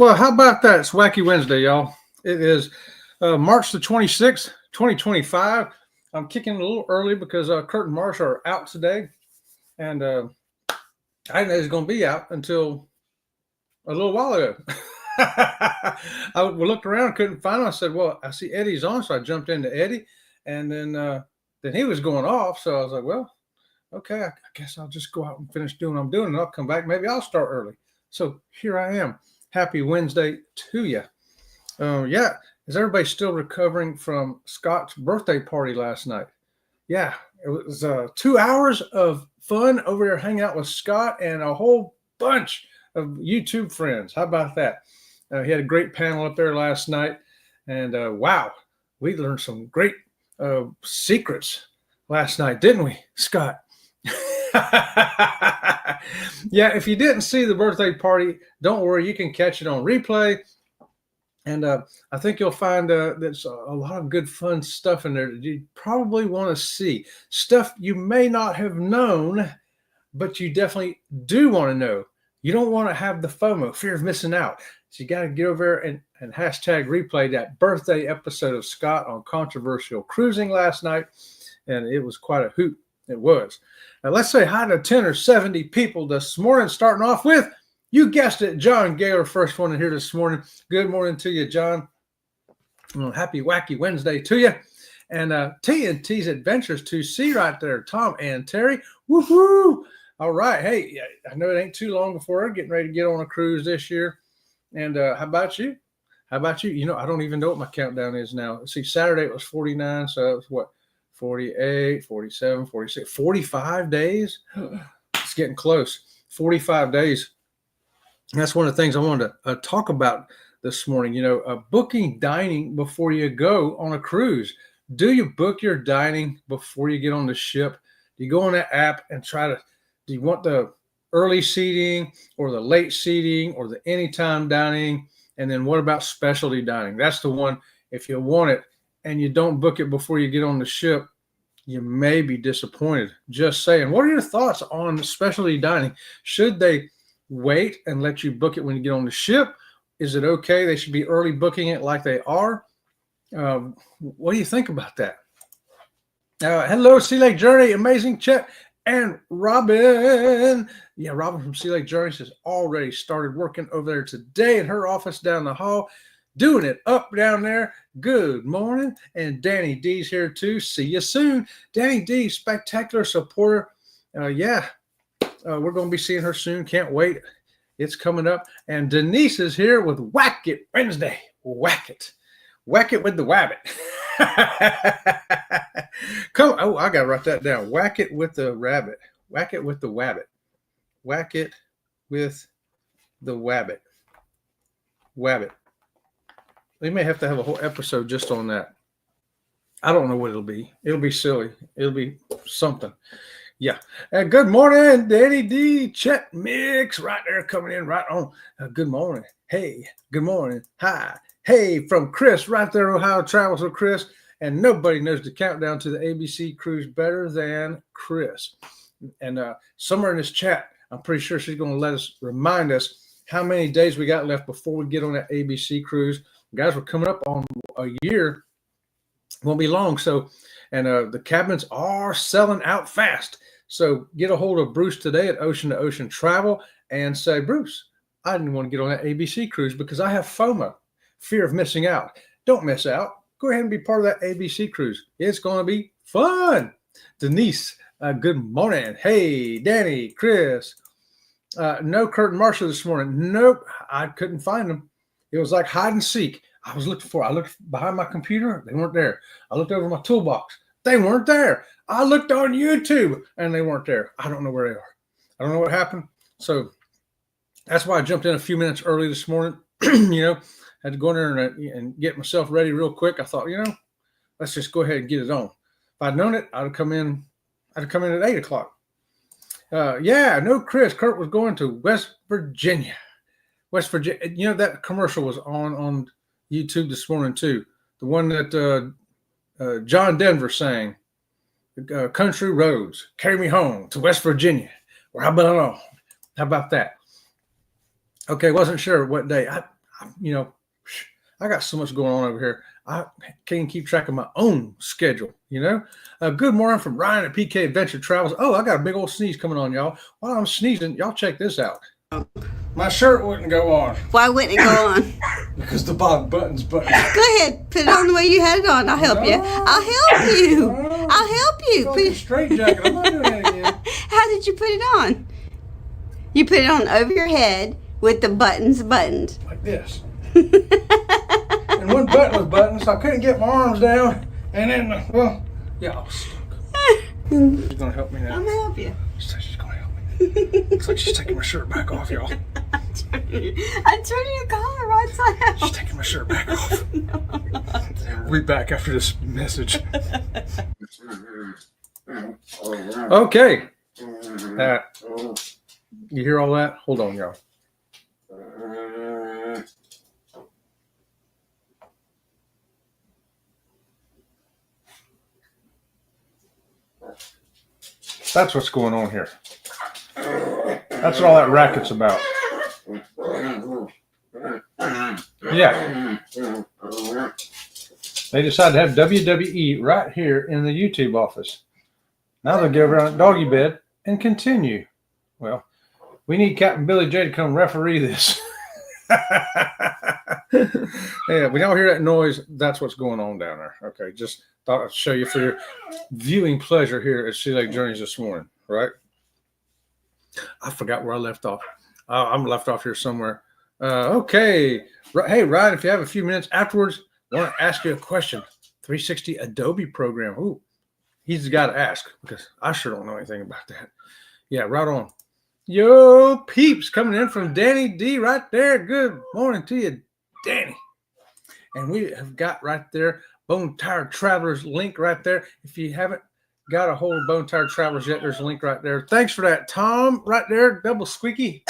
Well, how about that? It's Wacky Wednesday, y'all. It is March the 26th, 2025. I'm kicking a little early because Kurt and Marsha are out today. And I didn't know he was going to be out until a little while ago. We looked around, couldn't find him. I said, well, I see Eddie's on. So I jumped into Eddie. And then he was going off. So I was like, well, okay, I guess I'll just go out and finish doing what I'm doing. And I'll come back. Maybe I'll start early. So here I am. Happy Wednesday to you. Yeah, is everybody still recovering from Scott's birthday party last night? Yeah, it was 2 hours of fun over there hanging out with Scott and a whole bunch of YouTube friends. How about that? He had a great panel up there last night. And wow, we learned some great secrets last night, didn't we, Scott? Yeah, if you didn't see the birthday party, don't worry, you can catch it on replay. And I think you'll find there's a lot of good fun stuff in there that you probably want to see. Stuff you may not have known, but you definitely do want to know. You don't want to have the FOMO, fear of missing out. So you got to get over there and hashtag replay that birthday episode of Scott on controversial cruising last night. And it was quite a hoot. It was. Now, let's say hi to 10 or 70 people this morning, starting off with, you guessed it, John Gaylor, first one here this morning. Good morning to you, John. Well, happy Wacky Wednesday to you. And T&T's Adventures to see right there, Tom and Terry. Woohoo! All right. Hey, I know it ain't too long before we're getting ready to get on a cruise this year. And how about you? How about you? You know, I don't even know what my countdown is now. See, Saturday it was 49, so it was what? 48, 47, 46, 45 days. It's getting close. 45 days. That's one of the things I wanted to talk about this morning. You know, booking dining before you go on a cruise. Do you book your dining before you get on the ship? Do you go on that app and do you want the early seating or the late seating or the anytime dining? And then what about specialty dining? That's the one, if you want it and you don't book it before you get on the ship, you may be disappointed. Just saying. What are your thoughts on specialty dining? Should they wait and let you book it when you get on the ship? Is it okay? They should be early booking it like they are. What do you think about that? Hello, Sea Lake Journey, amazing Chet and Robin. Yeah, Robin from Sea Lake Journey has already started working over there today in her office down the hall, doing it up down there. Good morning. And Danny D's here too. See you soon. Danny D, spectacular supporter. We're going to be seeing her soon. Can't wait. It's coming up. And Denise is here with Whack It Wednesday. Whack it. Whack it with the wabbit. Come on. Oh, I got to write that down. Whack it with the rabbit. Whack it with the wabbit. Whack it with the wabbit. Wabbit. We may have to have a whole episode just on that. I don't know what it'll be. It'll be silly. It'll be something. Yeah. Good morning, Danny D. Chet Mix right there coming in right on. Good morning. Hey, good morning. Hi. Hey, from Chris right there, Ohio Travels with Chris. And nobody knows the countdown to the ABC cruise better than Chris. And somewhere in this chat, I'm pretty sure she's going to remind us how many days we got left before we get on that ABC cruise. Guys, we're coming up on a year. Won't be long. So, and the cabins are selling out fast. So get a hold of Bruce today at Ocean to Ocean Travel and say, Bruce, I didn't want to get on that ABC cruise because I have FOMO, fear of missing out. Don't miss out. Go ahead and be part of that ABC cruise. It's going to be fun. Denise, good morning. Hey, Danny, Chris. No Kurt and Marsha this morning. Nope, I couldn't find them. It was like hide and seek. I looked behind my computer. They weren't there. I looked over my toolbox. They weren't there. I looked on YouTube and they weren't there. I don't know where they are. I don't know what happened. So that's why I jumped in a few minutes early this morning. Had to go in there and get myself ready real quick. I thought, let's just go ahead and get it on. If I'd known it, I'd have come in at 8:00. No, Chris. Kurt was going to West Virginia. West Virginia. That commercial was on YouTube this morning too. The one that John Denver sang, Country Roads, Carry Me Home to West Virginia, where I belong. How about that? Okay, wasn't sure what day. you know, I got so much going on over here. I can't keep track of my own schedule, you know. Good morning from Ryan at PK Adventure Travels. Oh, I got a big old sneeze coming on, y'all. While I'm sneezing, y'all check this out. My shirt wouldn't go on. Why wouldn't it go on? Because the bottom button's button. Go ahead, put it on the way you had it on. I'll help you. I'll help you. I'll help you. Put a straight jacket. I'm not doing that again. How did you put it on? You put it on over your head with the buttons buttoned. Like this. And one button was buttoned, so I couldn't get my arms down. And then, well, yeah, I was stuck. She's going to help me now. I'm going to help you. She's going to help me. Looks like she's taking my shirt back off, y'all. I'm turning your collar right side out. She's taking my shirt back off. We'll be back after this message. Okay. You hear all that? Hold on, y'all. That's what's going on here. That's what all that racket's about. Yeah. They decided to have WWE right here in the YouTube office. Now they'll get around at doggy bed and continue. Well, we need Captain Billy J to come referee this. Yeah, we don't hear that noise. That's what's going on down there. Okay, just thought I'd show you for your viewing pleasure here at Sea Lake Journeys this morning, right? I forgot where I left off. I'm left off here somewhere. Okay. Hey, Ryan, if you have a few minutes afterwards, I want to ask you a question. 360 Adobe program. Ooh, he's got to ask because I sure don't know anything about that. Yeah, right on. Yo, peeps, coming in from Danny D right there. Good morning to you, Danny. And we have got right there Bone Tired Travelers link right there. If you haven't got a hold of Bone Tired Travelers yet, there's a link right there. Thanks for that, Tom, right there, double squeaky.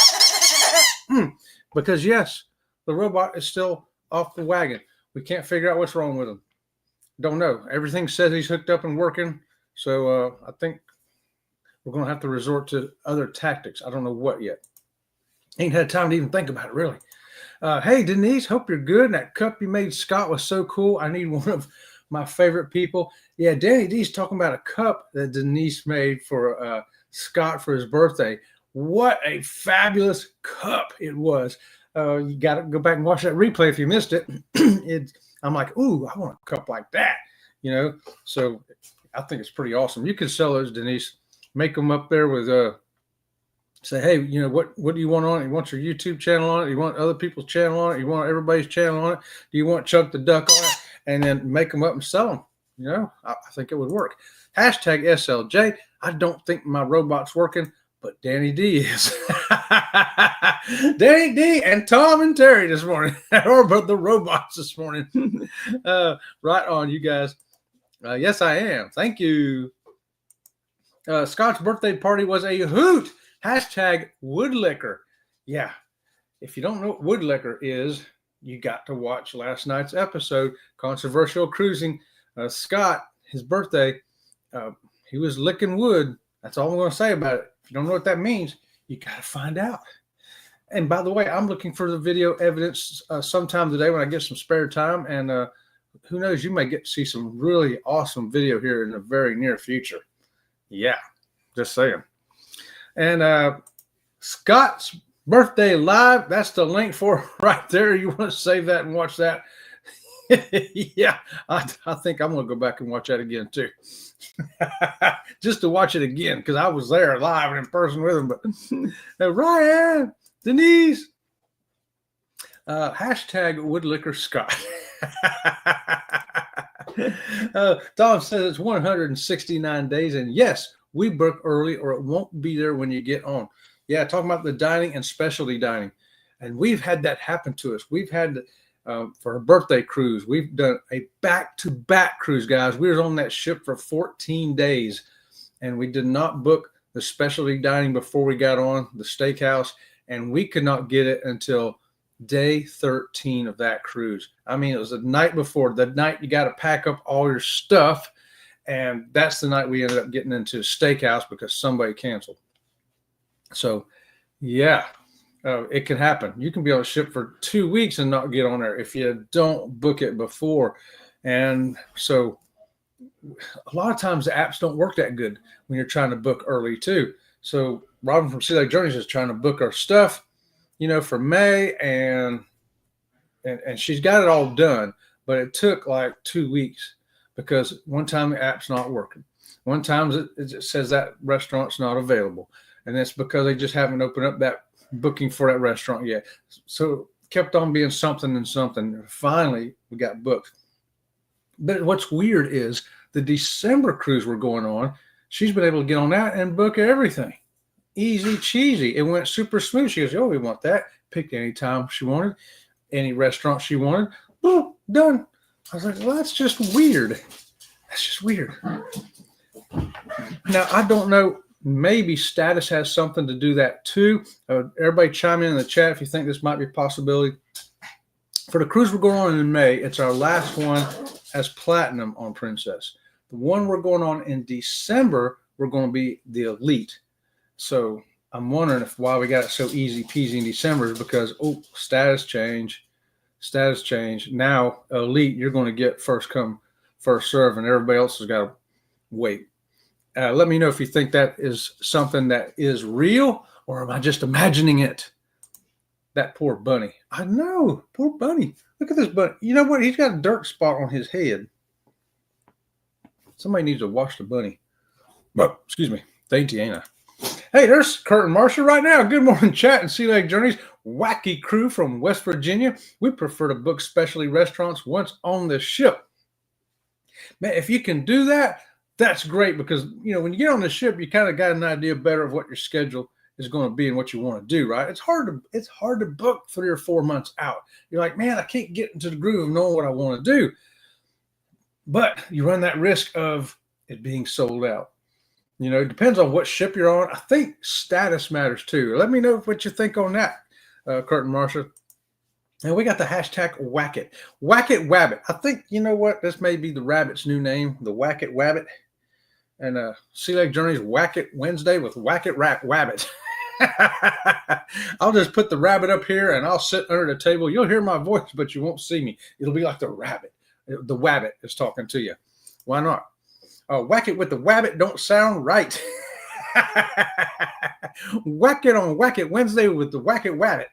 Because, yes, the robot is still off the wagon. We can't figure out what's wrong with him. Don't know. Everything says he's hooked up and working. So I think we're going to have to resort to other tactics. I don't know what yet. Ain't had time to even think about it, really. Hey, Denise, hope you're good. And that cup you made, Scott, was so cool. I need one of my favorite people. Yeah, Danny D's talking about a cup that Denise made for Scott for his birthday. What a fabulous cup it was. You got to go back and watch that replay if you missed it. I'm like, ooh, I want a cup like that, you know. So I think it's pretty awesome. You can sell those, Denise. Make them up there with say, hey, you know, what do you want on it? You want your YouTube channel on it? You want other people's channel on it? You want everybody's channel on it? Do you want Chuck the Duck on it? And then make them up and sell them. You know, I think it would work. Hashtag SLJ. I don't think my robot's working, but Danny D is. Danny D and Tom and Terry this morning. Or but the robots this morning. Right on, you guys. Yes, I am. Thank you. Scott's birthday party was a hoot. Hashtag woodlicker. Yeah. If you don't know what woodlicker is, you got to watch last night's episode, Controversial Cruising. Scott, his birthday, he was licking wood. That's all I'm going to say about it. If you don't know what that means, you got to find out. And by the way, I'm looking for the video evidence sometime today when I get some spare time. And who knows, you may get to see some really awesome video here in the very near future. Yeah, just saying. And Scott's birthday live, that's the link for it right there. You want to save that and watch that? Yeah, I think I'm going to go back and watch that again too. Just to watch it again because I was there live and in person with him. But Ryan, Denise, hashtag woodlicker Scott. Tom says it's 169 days. And yes, we book early or it won't be there when you get on. Yeah, talking about the dining and specialty dining. And we've had that happen to us. We've had, for a birthday cruise, we've done a back-to-back cruise, guys. We were on that ship for 14 days. And we did not book the specialty dining before we got on the steakhouse. And we could not get it until day 13 of that cruise. I mean, it was the night before, the night you got to pack up all your stuff. And that's the night we ended up getting into steakhouse because somebody canceled. So, yeah, It can happen. You can be on a ship for 2 weeks and not get on there if you don't book it before. And so a lot of times the apps don't work that good when you're trying to book early too. So Robin from Sea Lake Journeys is trying to book our stuff, for May, and she's got it all done, but it took like 2 weeks because one time the app's not working. One time it says that restaurant's not available, and that's because they just haven't opened up that booking for that restaurant yet. So kept on being something and something. Finally, we got booked. But what's weird is the December cruise we're going on, she's been able to get on that and book everything. Easy cheesy. It went super smooth. She goes, oh, we want that. Picked any time she wanted, any restaurant she wanted. Boom, done. I was like, well, that's just weird. That's just weird. Now, I don't know. Maybe status has something to do that too. Everybody chime in the chat if you think this might be a possibility. For the cruise we're going on in May, it's our last one as platinum on Princess. The one we're going on in December, we're going to be the elite. So I'm wondering why we got it so easy peasy in December is because, status change. Now, elite, you're going to get first come, first serve, and everybody else has got to wait. Let me know if you think that is something that is real, or am I just imagining it? That poor bunny. I know, poor bunny. Look at this bunny. You know what? He's got a dirt spot on his head. Somebody needs to wash the bunny. Well, excuse me. Dainty, ain't I? Hey, there's Kurt and Marcia right now. Good morning, chat and Sea Lake Journeys. Wacky crew from West Virginia. We prefer to book specialty restaurants once on the ship. Man, if you can do that, that's great because, when you get on the ship, you kind of got an idea better of what your schedule is going to be and what you want to do, right? It's hard to book 3 or 4 months out. You're like, man, I can't get into the groove of knowing what I want to do. But you run that risk of it being sold out. It depends on what ship you're on. I think status matters too. Let me know what you think on that, Kurt and Marcia. And we got the hashtag Wacket. Wacket Wabbit. I think, you know what? This may be the rabbit's new name, the Wacket Wabbit. And Sea Lake Journeys Wacket Wednesday with Wacket Wabbit. I'll just put the rabbit up here and I'll sit under the table. You'll hear my voice, but you won't see me. It'll be like the rabbit. The wabbit is talking to you. Why not? Whack it with the wabbit don't sound right. Whack it on Wack It Wednesday with the Wacket Wabbit.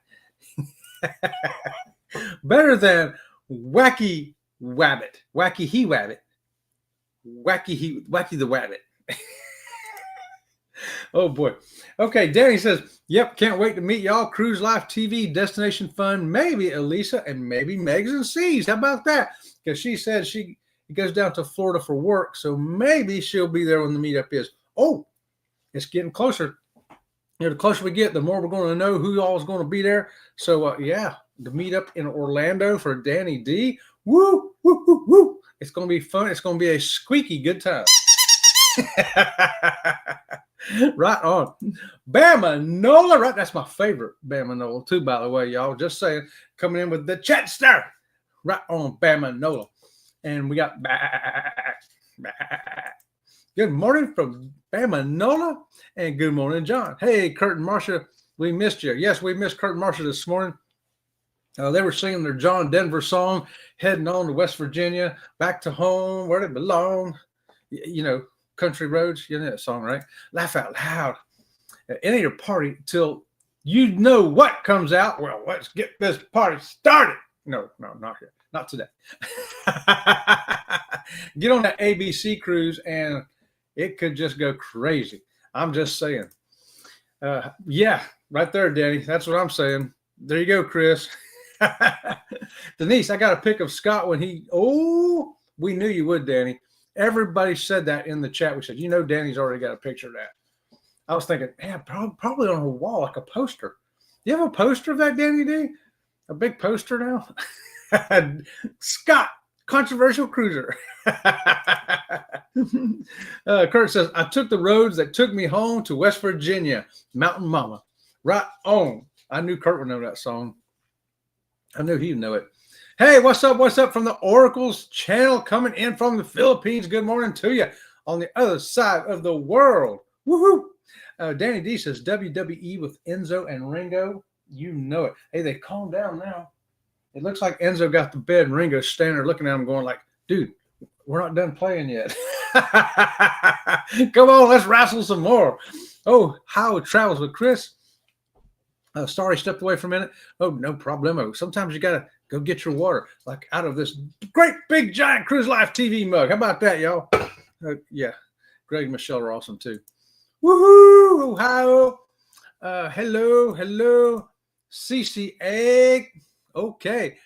Better than Wacky Wabbit. Wacky he Wabbit. Wacky the Wabbit. Oh boy. Okay, Danny says, yep, can't wait to meet y'all. Cruise Life TV, Destination Fun, maybe Elisa and maybe Megs and C's. How about that? Because she said she goes down to Florida for work, so maybe she'll be there when the meetup is. Oh, it's getting closer. The closer we get, the more we're going to know who all is going to be there. So, yeah, the meetup in Orlando for Danny D. Woo, woo, woo, woo. It's going to be fun. It's going to be a squeaky good time. Right on. Bama Nola. Right, that's my favorite Bama Nola, too, by the way, y'all. Just saying. Coming in with the chat star. Right on, Bama Nola. And we got good morning from Bama Nola. And good morning, John. Hey, Kurt and Marcia, we missed you. Yes, we missed Kurt and Marcia this morning. They were singing their John Denver song, heading on to West Virginia, back to home, where they belong. Country roads. You know that song, right? Laugh out loud. It ain't a party till you know what comes out. Well, let's get this party started. No, not here. Not today. Get on that ABC cruise and it could just go crazy. I'm just saying. Yeah, right there, Danny. That's what I'm saying. There you go, Chris. Denise, I got a pic of Scott when we knew you would, Danny. Everybody said that in the chat. We said, Danny's already got a picture of that. I was thinking, man, probably on her wall, like a poster. Do you have a poster of that, Danny D? A big poster now? Scott, controversial cruiser. Kurt says, I took the roads that took me home to West Virginia, Mountain Mama. Right on. I knew Kurt would know that song. I knew he'd know it. Hey, what's up? What's up from the Oracles channel coming in from the Philippines? Good morning to you on the other side of the world. Woohoo! Danny D says WWE with Enzo and Ringo. You know it. Hey, they calm down now. It looks like Enzo got the bed and Ringo's standing there looking at him going like, dude, we're not done playing yet. Come on, let's wrestle some more. Oh, how it travels with Chris. Sorry, stepped away for a minute. Oh, no problemo. Sometimes you got to go get your water, like out of this great big giant Cruise Life TV mug. How about that, y'all? Yeah, Greg and Michelle are awesome too. Woohoo, Ohio. Hello. CC Egg. Okay.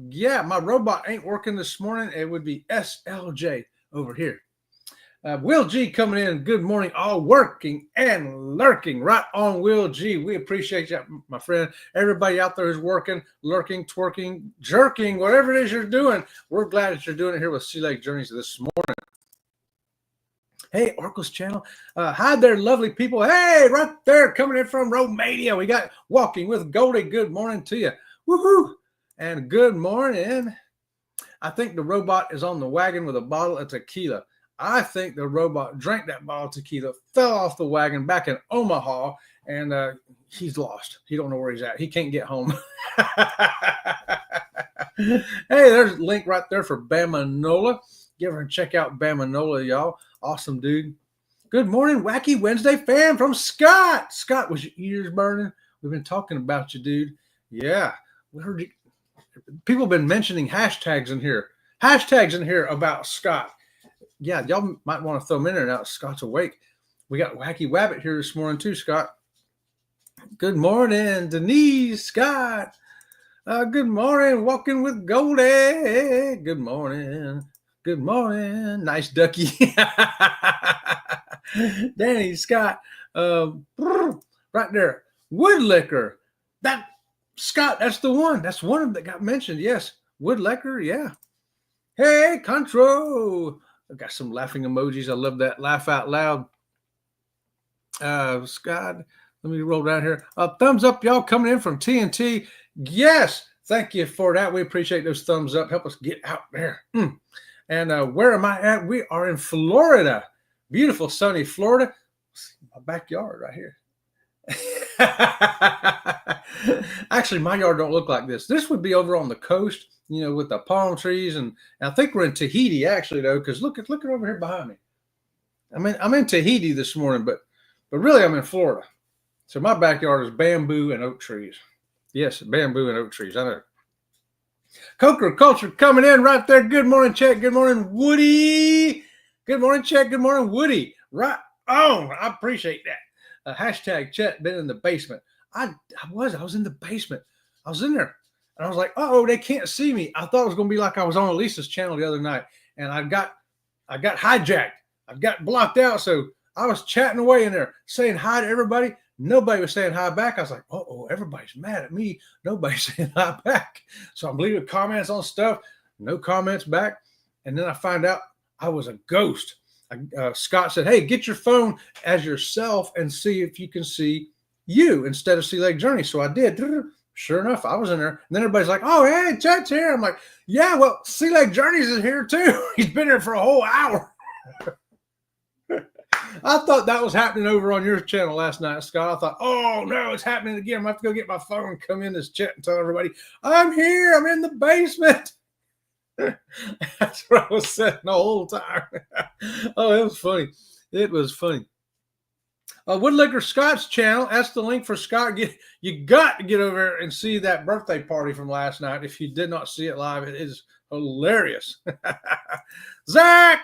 Yeah, my robot ain't working this morning. It would be SLJ over here. Will G coming in. Good morning, all working and lurking. Right on, Will G. We appreciate you, my friend. Everybody out there is working, lurking, twerking, jerking, whatever it is you're doing. We're glad that you're doing it here with Sea Lake Journeys this morning. Hey, Oracle's channel. Hi there, lovely people. Hey, right there, coming in from Romania. We got Walking with Goldie. Good morning to you. Woohoo! And good morning. I think the robot is on the wagon with a bottle of tequila. I think the robot drank that bottle of tequila, fell off the wagon back in Omaha, and he's lost. He don't know where he's at. He can't get home. Hey, there's a link right there for Bama Nola. Give her and check out Bama Nola, y'all. Awesome, dude. Good morning, Wacky Wednesday fan from Scott. Scott, was your ears burning? We've been talking about you, dude. Yeah. We heard you. People have been mentioning hashtags in here. Hashtags in here about Scott. Yeah, y'all might want to throw them in there now. Scott's awake. We got Wacky Wabbit here this morning too, Scott. Good morning, Denise, Scott. Good morning, Walking with Goldie. Good morning. Good morning. Nice ducky. Danny, Scott. Right there. Woodlicker. That Scott, that's the one. That's one of them that got mentioned. Yes. Woodlicker, yeah. Hey, Contro. I've got some laughing emojis. I love that. Laugh out loud. Scott, let me roll down here. Thumbs up, y'all, coming in from TNT. Yes, thank you for that. We appreciate those thumbs up. Help us get out there. And where am I at? We are in Florida. Beautiful, sunny Florida. My backyard right here. Actually, my yard don't look like this. This would be over on the coast, you know, with the palm trees, and I think we're in Tahiti actually, though, because look at over here behind me. I'm in Tahiti this morning, but really I'm in Florida. So my backyard is bamboo and oak trees. Yes, bamboo and oak trees. I know. Coker Culture coming in right there. Good morning, Chet. Good morning, Woody. Good morning, Chet. Good morning, Woody. Right on. I appreciate that. Hashtag Chet been in the basement. I was in the basement. I was in there. And I was like, oh, they can't see me. I thought it was going to be like I was on Elisa's channel the other night. And I got hijacked. I got blocked out. So I was chatting away in there, saying hi to everybody. Nobody was saying hi back. I was like, uh-oh, everybody's mad at me. Nobody's saying hi back. So I'm leaving comments on stuff. No comments back. And then I find out I was a ghost. Scott said, hey, get your phone as yourself and see if you can see you instead of Sea Lake Journey. So I did. Sure enough, I was in there. And then everybody's like, oh, hey, Chet's here. I'm like, yeah, well, Sea Lake Journeys is here too. He's been here for a whole hour. I thought that was happening over on your channel last night, Scott. I thought, oh, no, it's happening again. I'm going to have to go get my phone and come in this chat and tell everybody, I'm here. I'm in the basement. That's what I was saying the whole time. Oh, it was funny. It was funny. Woodlicker Scott's channel. That's the link for Scott. You got to get over there and see that birthday party from last night. If you did not see it live, it is hilarious. Zach.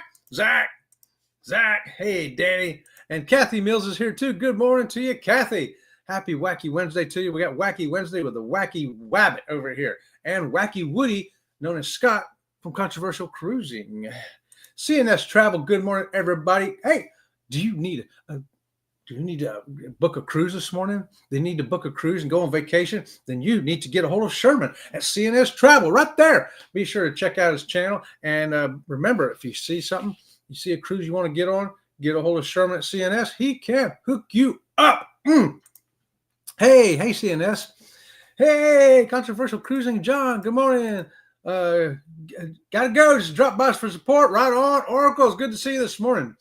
Hey, Danny. And Kathy Mills is here too. Good morning to you, Kathy. Happy Wacky Wednesday to you. We got Wacky Wednesday with the Wacky Wabbit over here. And Wacky Woody, known as Scott from Controversial Cruising. CNS Travel, good morning, everybody. Hey, do you need to book a cruise this morning? They need to book a cruise and go on vacation? Then you need to get a hold of Sherman at CNS Travel right there. Be sure to check out his channel. And remember, if you see something, you see a cruise you want to get on, get a hold of Sherman at CNS. He can hook you up. Hey, CNS. Hey, Controversial Cruising, John. Good morning. Gotta go. Just drop by for support. Right on. Oracle, it's good to see you this morning.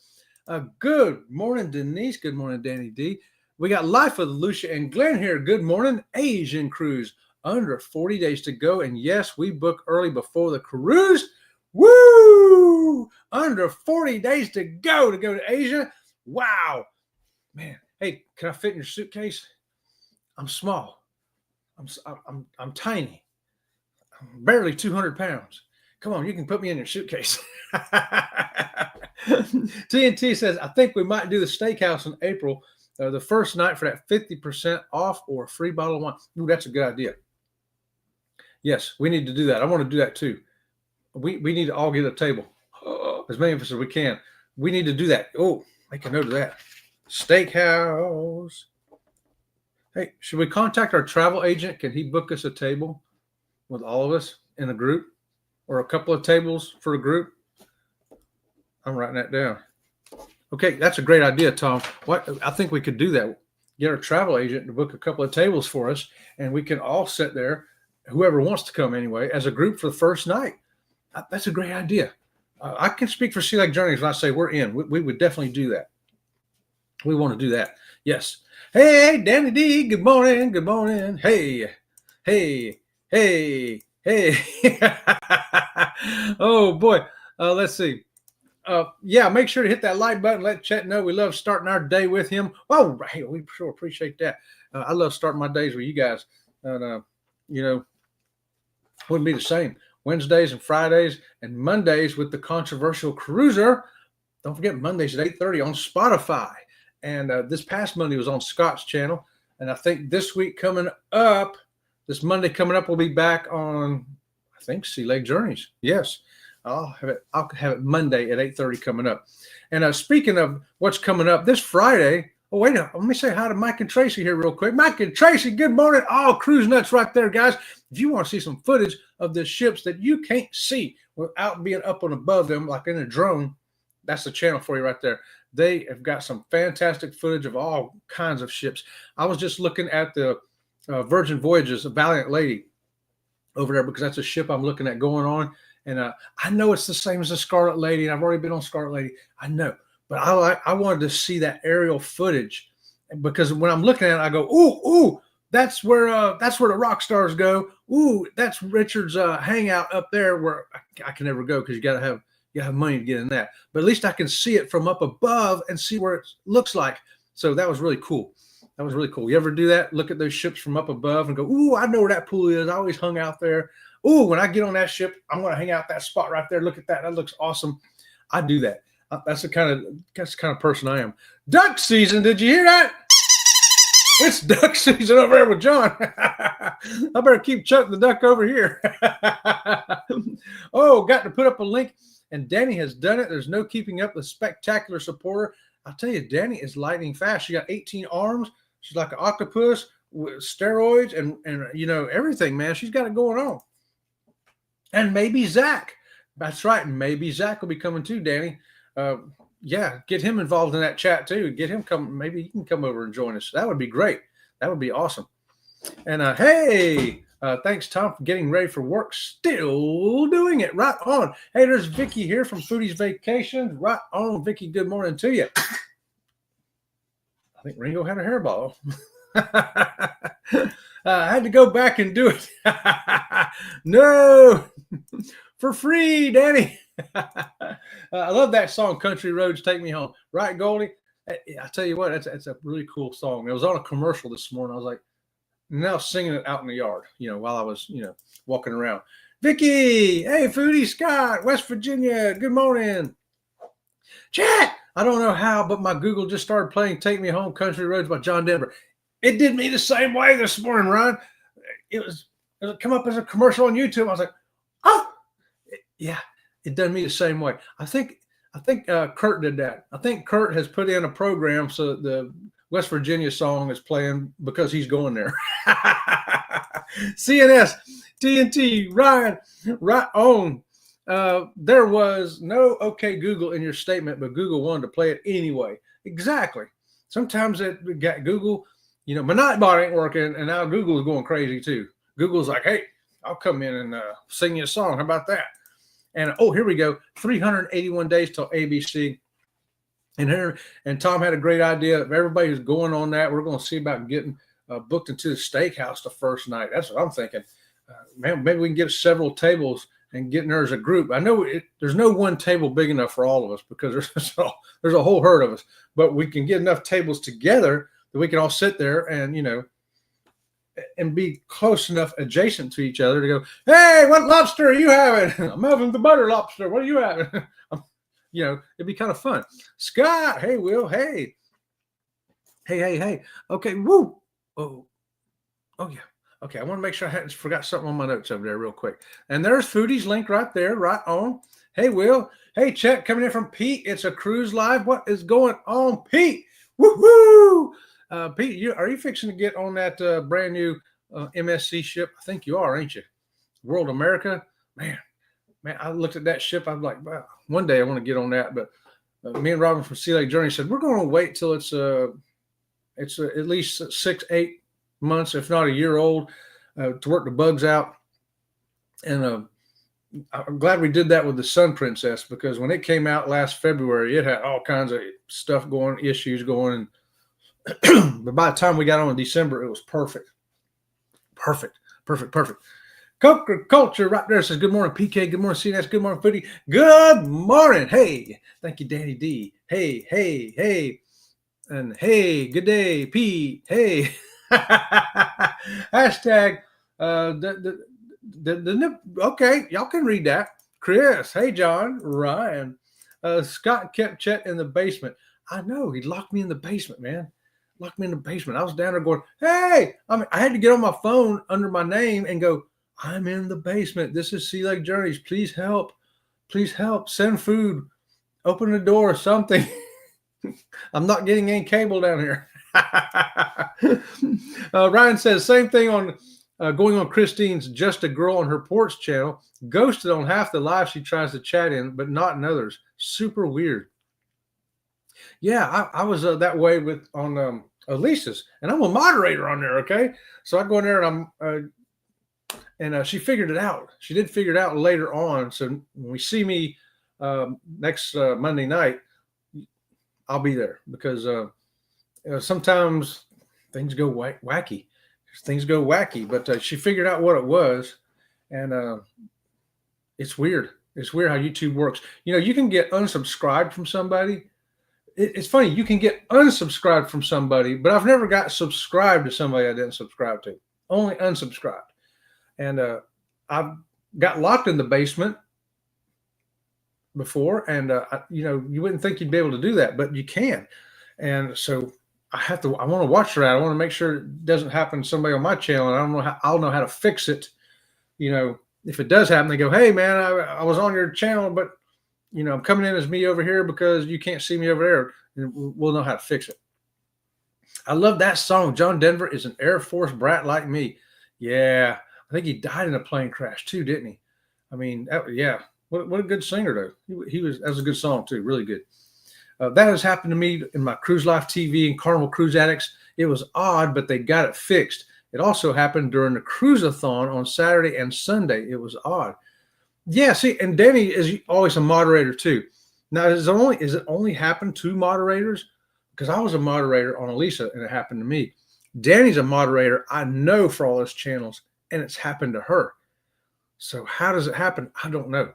Good morning, Denise. Good morning, Danny D. We got Life with Lucia and Glenn here. Good morning. Asian cruise. Under 40 days to go. And yes, we book early before the cruise. Woo! Under 40 days to go to Asia. Wow. Man, hey, can I fit in your suitcase? I'm small. I'm tiny. I'm barely 200 pounds. Come on, you can put me in your suitcase. TNT says, I think we might do the steakhouse in April, the first night for that 50% off or a free bottle of wine. Ooh, that's a good idea. Yes, we need to do that. I want to do that too. We need to all get a table, as many of us as we can. We need to do that. Oh, make a note of that. Steakhouse. Hey, should we contact our travel agent? Can he book us a table with all of us in a group, or a couple of tables for a group? I'm writing that down. Okay, that's a great idea, Tom. I think we could do that. Get our travel agent to book a couple of tables for us, and we can all sit there, whoever wants to come anyway, as a group for the first night. That's a great idea. I can speak for Sea Lake Journeys when I say we're in. We would definitely do that. We want to do that. Yes. Hey, Danny D, good morning. Good morning. Hey. Oh, boy. Let's see. Yeah, make sure to hit that like button. Let Chet know we love starting our day with him. Oh, hey, we sure appreciate that. I love starting my days with you guys. And, wouldn't be the same. Wednesdays and Fridays and Mondays with the Controversial Cruiser. Don't forget Mondays at 8:30 on Spotify. And this past Monday was on Scott's channel. And I think this Monday coming up, we'll be back on, I think, Sea Lake Journeys. Yes. I'll have it Monday at 8:30 coming up. And speaking of what's coming up this Friday, oh, wait a minute. Let me say hi to Mike and Tracy here real quick. Mike and Tracy, good morning. Oh, cruise nuts right there, guys. If you want to see some footage of the ships that you can't see without being up and above them, like in a drone, that's the channel for you right there. They have got some fantastic footage of all kinds of ships. I was just looking at the Virgin Voyages, a Valiant Lady over there, because that's a ship I'm looking at going on. And I know it's the same as the Scarlet Lady, and I've already been on Scarlet Lady. I know. But I wanted to see that aerial footage, because when I'm looking at it, I go, ooh, that's where the rock stars go. Ooh, that's Richard's hangout up there, where I can never go because you gotta have money to get in that. But at least I can see it from up above and see where it looks like. So that was really cool. You ever do that? Look at those ships from up above and go, ooh, I know where that pool is. I always hung out there. Ooh, when I get on that ship, I'm going to hang out that spot right there. Look at that. That looks awesome. I do that. That's the kind of person I am. Duck season. Did you hear that? It's duck season over there with John. I better keep Chuck the duck over here. Oh, got to put up a link. And Danny has done it. There's no keeping up the spectacular supporter. I'll tell you, Danny is lightning fast. She got 18 arms. She's like an octopus with steroids and everything, man. She's got it going on. And maybe Zach. That's right. Maybe Zach will be coming too, Danny. Yeah, get him involved in that chat too. Get him come. Maybe he can come over and join us. That would be great. That would be awesome. And hey, thanks, Tom, for getting ready for work. Still doing it. Right on. Hey, there's Vicky here from Foodie's Vacations. Right on, Vicky. Good morning to you. I think Ringo had a hairball. I had to go back and do it. No, for free, Danny. I love that song, Country Roads Take Me Home. Right, Goldie? I tell you what, it's a really cool song. It was on a commercial this morning. I was like, now singing it out in the yard, while I was, walking around. Vicky, hey, Foodie Scott, West Virginia, good morning. Chat, I don't know how, but my Google just started playing Take Me Home, Country Roads by John Denver. It did me the same way this morning, Ron. It come up as a commercial on YouTube. I was like, oh, yeah, it done me the same way. I think Kurt did that. I think Kurt has put in a program so that the West Virginia song is playing because he's going there. CNS, TNT, Ryan, right on. There was no okay Google in your statement, but Google wanted to play it anyway. Exactly. Sometimes it got Google. My Nightbot ain't working, and now Google's going crazy too. Google's like, hey, I'll come in and sing you a song. How about that? And, here we go. 381 days till ABC. And Tom had a great idea. If everybody who's going on that, we're going to see about getting booked into the steakhouse the first night. That's what I'm thinking. Man, maybe we can get several tables and get in there as a group. I know there's no one table big enough for all of us because there's a whole herd of us, but we can get enough tables together that we can all sit there and, and be close enough adjacent to each other to go, hey, what lobster are you having? I'm having the butter lobster. What are you having? It'd be kind of fun. Scott, hey, Will, hey. Hey. Okay, woo. Oh, yeah. Okay, I want to make sure I hadn't forgot something on my notes over there real quick. And there's Foodie's link right there, right on. Hey, Will. Hey, Chet, coming in from Pete. It's a cruise live. What is going on, Pete? Woo-hoo! Pete, are you fixing to get on that brand new MSC ship? I think you are, ain't you? World America? Man, I looked at that ship. I'm like, wow, one day I want to get on that. But me and Robin from Sea Lake Journey said, we're going to wait till it's at least 6-8 months, if not a year old, to work the bugs out. And I'm glad we did that with the Sun Princess, because when it came out last February, it had all kinds of stuff going, issues going. But by the time we got on in December, it was perfect. Perfect. Coker Culture right there says, good morning, PK. Good morning, CNS. Good morning, Foodie. Good morning. Hey, thank you, Danny D. Hey. And hey, good day, Pete. Hey. Hashtag okay, y'all can read that. Chris, hey, John, Ryan, Scott kept Chet in the basement. I know, he locked me in the basement, man. Locked me in the basement. I was down there going, hey, I had to get on my phone under my name and go, I'm in the basement. This is Sea Lake Journeys. Please help. Send food. Open the door, something. I'm not getting any cable down here. Ryan says, same thing on going on Christine's Just a Girl on Her Porch channel. Ghosted on half the live she tries to chat in, but not in others. Super weird. Yeah, I was that way on Elisa's, and I'm a moderator on there, okay? So I go in there and she figured it out. She did figure it out later on. So when we see me next Monday night, I'll be there, because sometimes things go wacky. But she figured out what it was, and it's weird. It's weird how YouTube works. You can get unsubscribed from somebody. It's funny. You can get unsubscribed from somebody, but I've never got subscribed to somebody I didn't subscribe to. Only unsubscribed. And I've got locked in the basement before, and you wouldn't think you'd be able to do that, but you can. And so I want to watch that. I want to make sure it doesn't happen to somebody on my channel, and I'll know how to fix it. If it does happen, they go, hey man, I was on your channel, but I'm coming in as me over here because you can't see me over there. And we'll know how to fix it. I love that song. John Denver is an Air Force brat like me. Yeah. I think he died in a plane crash too, didn't he? I mean, yeah. What a good singer though. That was a good song too. Really good. That has happened to me in my Cruise Life TV and Carnival Cruise Addicts. It was odd, but they got it fixed. It also happened during the cruise-a-thon on Saturday and Sunday. It was odd. Yeah, see, and Danny is always a moderator too. Now, is it only happened to moderators? Because I was a moderator on Elisa, and it happened to me. Danny's a moderator, I know, for all those channels, and it's happened to her. So how does it happen? I don't know.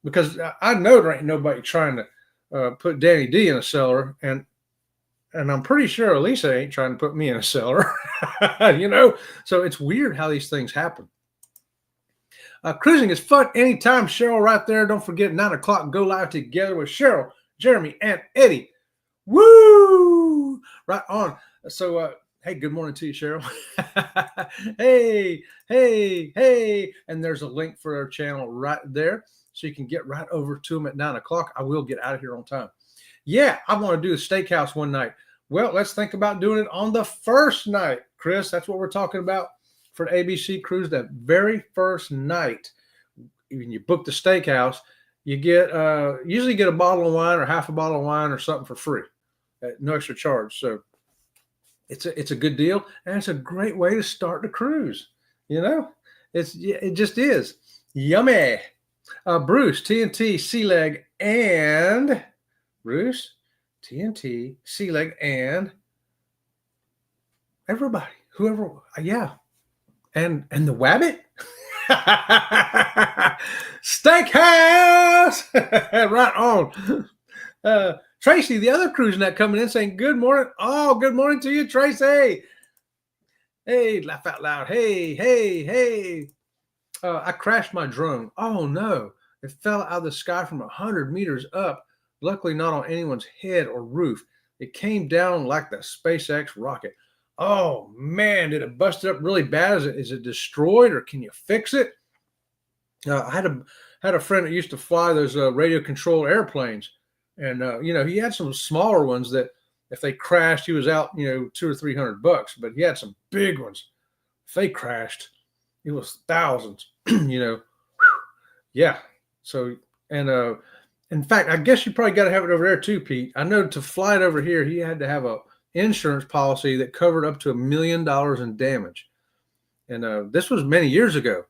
Because I know there ain't nobody trying to put Danny D in a cellar, and I'm pretty sure Elisa ain't trying to put me in a cellar. So it's weird how these things happen. Cruising is fun anytime. Cheryl right there. Don't forget 9 o'clock. Go live together with Cheryl, Jeremy, and Eddie. Woo! Right on. So, hey, good morning to you, Cheryl. Hey. And there's a link for our channel right there, so you can get right over to them at 9 o'clock. I will get out of here on time. Yeah, I want to do a steakhouse one night. Well, let's think about doing it on the first night, Chris. That's what we're talking about. For an ABC cruise, that very first night, when you book the steakhouse, you get usually get a bottle of wine or half a bottle of wine or something for free, at no extra charge. So it's a good deal, and it's a great way to start the cruise. It just is yummy. Bruce TNT Sea Leg and Bruce TNT, Sea Leg, and everybody, whoever, yeah, and the Wabbit, Steakhouse, right on. Tracy, the other cruise net coming in saying good morning. Oh, good morning to you, Tracy. Hey, laugh out loud. Hey, hey, hey. I crashed my drone. Oh no, it fell out of the sky from 100 meters up. Luckily, not on anyone's head or roof. It came down like the SpaceX rocket. Oh man, did it bust up really bad? Is it destroyed, or can you fix it? I had a friend that used to fly those radio controlled airplanes, and he had some smaller ones that if they crashed, he was out $200 or $300. But he had some big ones. If they crashed, it was thousands. Yeah. So and in fact, I guess you probably got to have it over there too, Pete. I know to fly it over here, he had to have a insurance policy that covered up to $1 million in damage. And this was many years ago.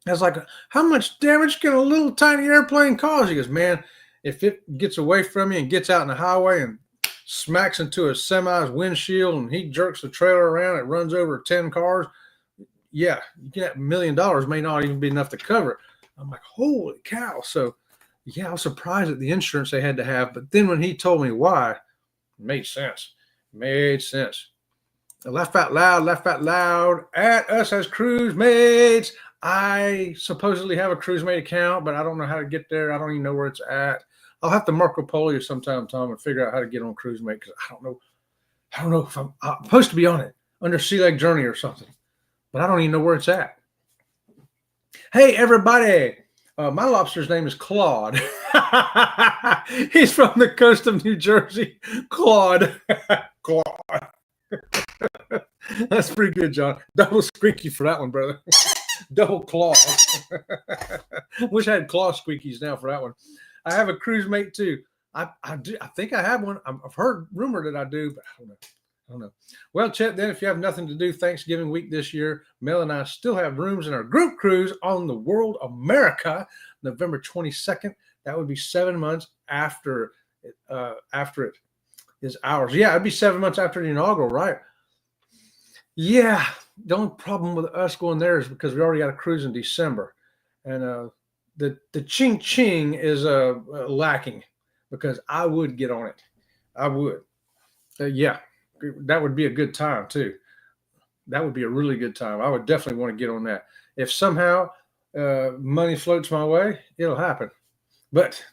I was like, how much damage can a little tiny airplane cause? He goes, man, if it gets away from you and gets out in the highway and smacks into a semi's windshield and he jerks the trailer around, it runs over 10 cars. Yeah, you can have $1 million may not even be enough to cover it. I'm like, holy cow. So yeah, I was surprised at the insurance they had to have. But then when he told me why, it made sense. Made sense. Laugh out loud at us as cruise mates. I supposedly have a cruise mate account, but I don't know how to get there. I don't even know where it's at. I'll have to Marco Polo you sometime, Tom, and figure out how to get on cruise mate, because I don't know if I'm supposed to be on it under Sea Leg Journey or something, but I don't even know where it's at. Hey, everybody. My lobster's name is Claude. He's from the coast of New Jersey. Claude. Claude. That's pretty good, John. Double squeaky for that one, brother. Double claw. Wish I had claw squeakies now for that one. I have a cruise mate too. I think I have one. I've heard rumor that I do, but I don't know. Well, Chet, then if you have nothing to do Thanksgiving week this year, Mel and I still have rooms in our group cruise on the World America, November 22nd. That would be 7 months after it is ours. Yeah, it'd be 7 months after the inaugural, right? Yeah. The only problem with us going there is because we already got a cruise in December, and the ching ching is lacking, because I would get on it. I would. Yeah. That would be a good time too. That would be a really good time. I would definitely want to get on that. If somehow money floats my way, it'll happen. But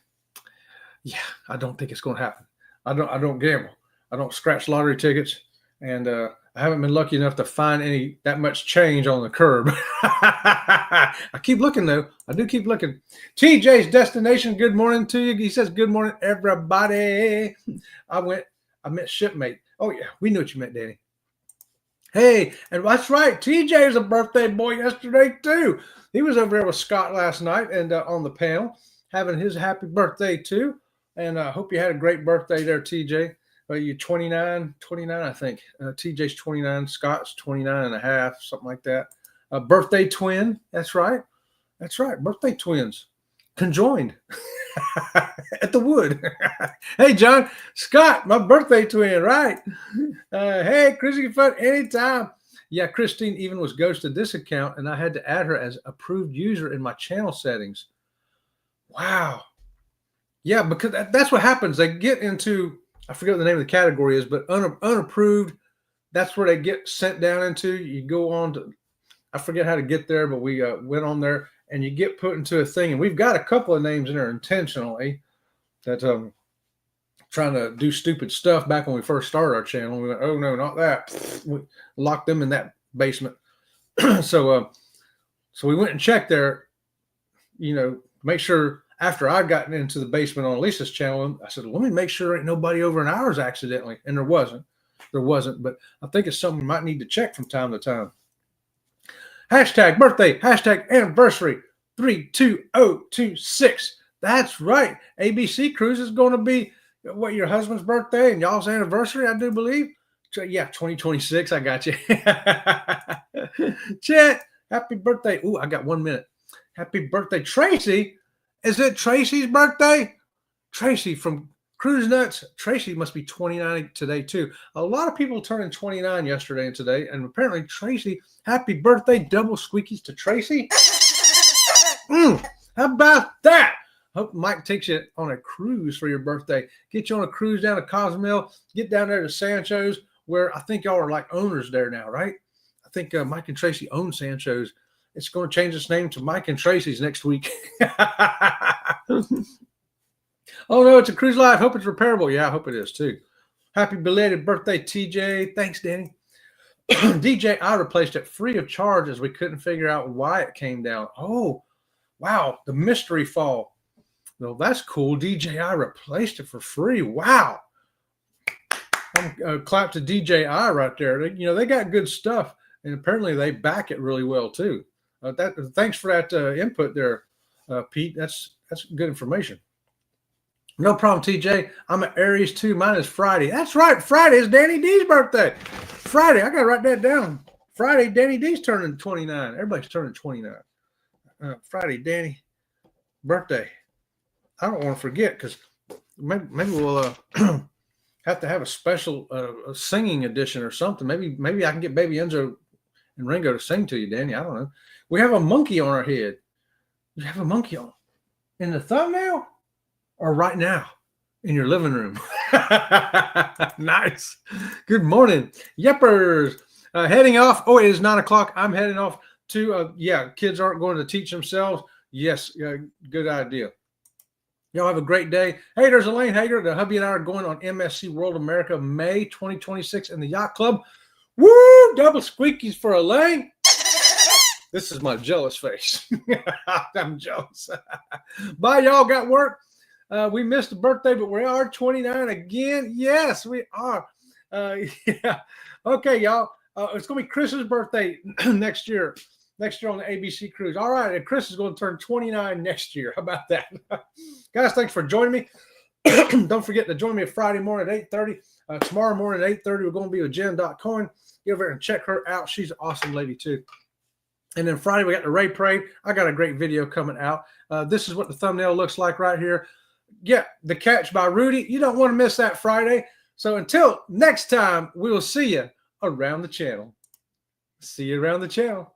yeah, I don't think it's going to happen. I don't gamble. I don't scratch lottery tickets, and I haven't been lucky enough to find that much change on the curb. I keep looking though. I do keep looking. TJ's Destination. Good morning to you. He says, "Good morning, everybody." I met shipmate. Oh, yeah, we knew what you meant, Danny. Hey, and that's right. TJ is a birthday boy yesterday, too. He was over there with Scott last night and on the panel, having his happy birthday, too. And I hope you had a great birthday there, TJ. You're 29, I think. TJ's 29, Scott's 29 and a half, something like that. Birthday twin. That's right. That's right. Birthday twins. Conjoined. At the Wood. Hey, John. Scott, my birthday twin, right? Hey, Chrissy Fun, anytime. Yeah, Christine even was ghosted this account, and I had to add her as approved user in my channel settings. Wow. Yeah, because that's what happens. They get into, I forget what the name of the category is, but unapproved, that's where they get sent down into. You go on to, I forget how to get there, but we went on there, and you get put into a thing. And we've got a couple of names in there intentionally that trying to do stupid stuff back when we first started our channel. We went, oh, no, not that. We locked them in that basement. So we went and checked there, make sure after I gotten into the basement on Lisa's channel. I said, let me make sure there ain't nobody over in ours accidentally. And there wasn't. But I think it's something we might need to check from time to time. Hashtag birthday, hashtag anniversary, 32026. That's right. ABC Cruise is going to be, your husband's birthday and y'all's anniversary, I do believe. So, yeah, 2026. I got you. Chet, happy birthday. Ooh, I got 1 minute. Happy birthday, Tracy. Is it Tracy's birthday? Tracy from Cruise Nuts, Tracy must be 29 today, too. A lot of people turning 29 yesterday and today. And apparently, Tracy, happy birthday, double squeakies to Tracy. How about that? Hope Mike takes you on a cruise for your birthday. Get you on a cruise down to Cozumel. Get down there to Sancho's, where I think y'all are like owners there now, right? I think Mike and Tracy own Sancho's. It's going to change its name to Mike and Tracy's next week. Oh, no, it's a cruise life. Hope it's repairable. Yeah, I hope it is, too. Happy belated birthday, TJ. Thanks, Danny. DJ, I replaced it free of charge as we couldn't figure out why it came down. Oh, wow, the mystery fall. Well, that's cool. DJI replaced it for free. Wow. Clap to DJI right there. They got good stuff, and apparently they back it really well, too. Thanks for that input there, Pete. That's good information. No problem, TJ. I'm an Aries too. Mine is Friday. That's right. Friday is Danny D's birthday. Friday. I got to write that down. Friday, Danny D's turning 29. Everybody's turning 29. Friday, Danny, birthday. I don't want to forget because maybe we'll have to have a special singing edition or something. Maybe I can get Baby Enzo and Ringo to sing to you, Danny. I don't know. We have a monkey on our head. You have a monkey on in the thumbnail? Or right now in your living room. Nice. Good morning. Yeppers. Heading off. Oh, it is 9 o'clock. I'm heading off to, kids aren't going to teach themselves. Yes, good idea. Y'all have a great day. Hey, there's Elaine Hager. The hubby and I are going on MSC World America May 2026 in the Yacht Club. Woo! Double squeakies for Elaine. This is my jealous face. I'm jealous. Bye, y'all. Got work. We missed a birthday, but we are 29 again. Yes, we are. Yeah. Okay, y'all. It's going to be Chris's birthday next year on the ABC cruise. All right. And Chris is going to turn 29 next year. How about that? Guys, thanks for joining me. Don't forget to join me Friday morning at 8:30. Tomorrow morning at 8:30, we're going to be with Jen.coin. Get over there and check her out. She's an awesome lady, too. And then Friday, we got the Ray Parade. I got a great video coming out. This is what the thumbnail looks like right here. Yeah, The Catch by Rudy. You don't want to miss that Friday. So until next time, we will see you around the channel. See you around the channel.